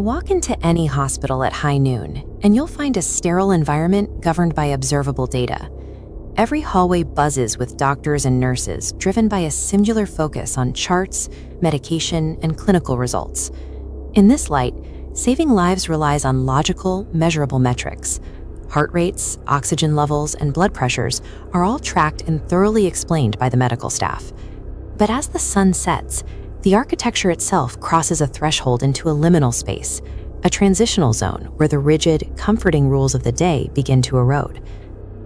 Walk into any hospital at high noon, and you'll find a sterile environment governed by observable data. Every hallway buzzes with doctors and nurses, driven by a singular focus on charts, medication, and clinical results. In this light, saving lives relies on logical, measurable metrics. Heart rates, oxygen levels, and blood pressures are all tracked and thoroughly explained by the medical staff. But as the sun sets, the architecture itself crosses a threshold into a liminal space, a transitional zone where the rigid, comforting rules of the day begin to erode.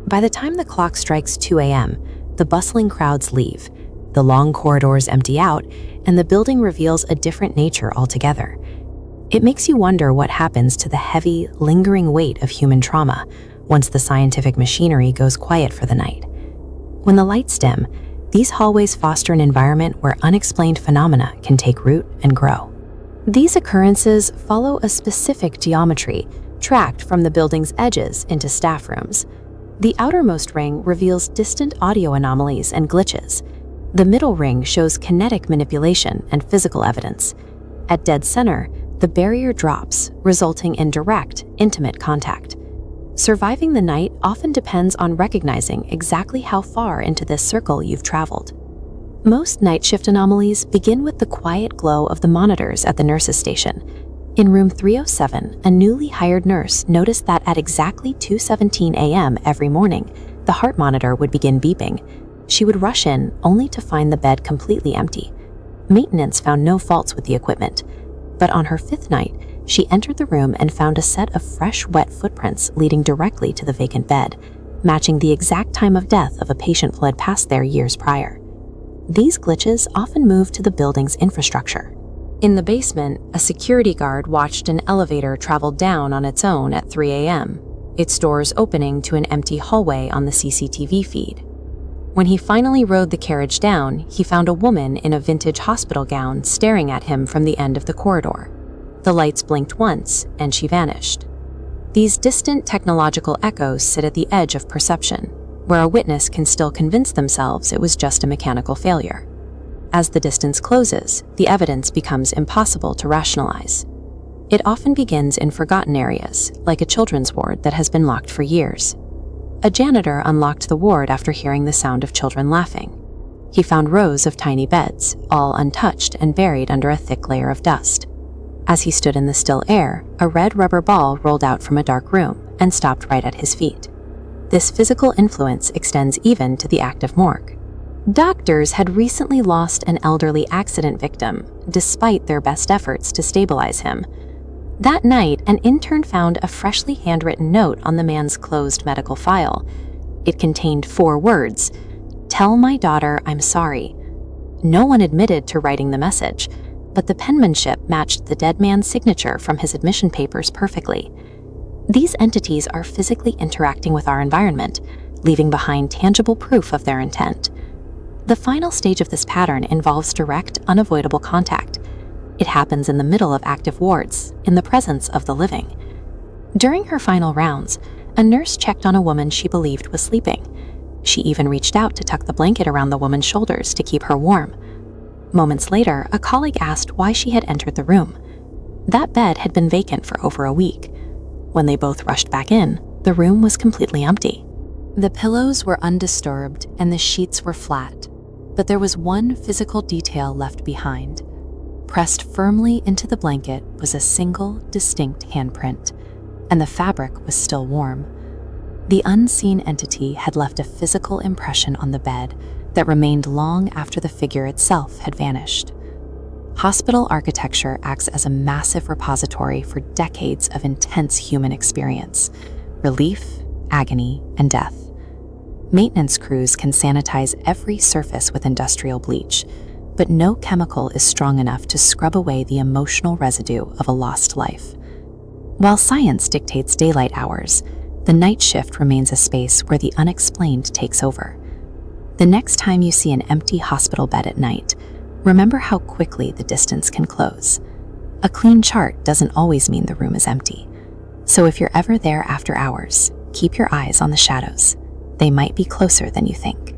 By the time the clock strikes 2 a.m., the bustling crowds leave, the long corridors empty out, and the building reveals a different nature altogether. It makes you wonder what happens to the heavy, lingering weight of human trauma once the scientific machinery goes quiet for the night. When the lights dim, these hallways foster an environment where unexplained phenomena can take root and grow. These occurrences follow a specific geometry, tracked from the building's edges into staff rooms. The outermost ring reveals distant audio anomalies and glitches. The middle ring shows kinetic manipulation and physical evidence. At dead center, the barrier drops, resulting in direct, intimate contact. Surviving the night often depends on recognizing exactly how far into this circle you've traveled. Most night shift anomalies begin with the quiet glow of the monitors at the nurse's station. In room 307, a newly hired nurse noticed that at exactly 2:17 a.m. every morning, the heart monitor would begin beeping. She would rush in, only to find the bed completely empty. Maintenance found no faults with the equipment. But on her 5th night, she entered the room and found a set of fresh, wet footprints leading directly to the vacant bed, matching the exact time of death of a patient who had passed there years prior. These glitches often move to the building's infrastructure. In the basement, a security guard watched an elevator travel down on its own at 3 a.m., its doors opening to an empty hallway on the CCTV feed. When he finally rode the carriage down, he found a woman in a vintage hospital gown staring at him from the end of the corridor. The lights blinked once, and she vanished. These distant technological echoes sit at the edge of perception, where a witness can still convince themselves it was just a mechanical failure. As the distance closes, the evidence becomes impossible to rationalize. It often begins in forgotten areas, like a children's ward that has been locked for years. A janitor unlocked the ward after hearing the sound of children laughing. He found rows of tiny beds, all untouched and buried under a thick layer of dust. As he stood in the still air, a red rubber ball rolled out from a dark room and stopped right at his feet. This physical influence extends even to the active morgue. Doctors had recently lost an elderly accident victim, despite their best efforts to stabilize him. That night, an intern found a freshly handwritten note on the man's closed medical file. It contained 4 words: "Tell my daughter I'm sorry." No one admitted to writing the message, but the penmanship matched the dead man's signature from his admission papers perfectly. These entities are physically interacting with our environment, leaving behind tangible proof of their intent. The final stage of this pattern involves direct, unavoidable contact. It happens in the middle of active wards, in the presence of the living. During her final rounds, a nurse checked on a woman she believed was sleeping. She even reached out to tuck the blanket around the woman's shoulders to keep her warm. Moments later, a colleague asked why she had entered the room. That bed had been vacant for over a week. When they both rushed back in, the room was completely empty. The pillows were undisturbed and the sheets were flat, but there was one physical detail left behind. Pressed firmly into the blanket was a single, distinct handprint, and the fabric was still warm. The unseen entity had left a physical impression on the bed that remained long after the figure itself had vanished. Hospital architecture acts as a massive repository for decades of intense human experience, relief, agony, and death. Maintenance crews can sanitize every surface with industrial bleach, but no chemical is strong enough to scrub away the emotional residue of a lost life. While science dictates daylight hours, the night shift remains a space where the unexplained takes over. The next time you see an empty hospital bed at night, remember how quickly the distance can close. A clean chart doesn't always mean the room is empty. So if you're ever there after hours, keep your eyes on the shadows. They might be closer than you think.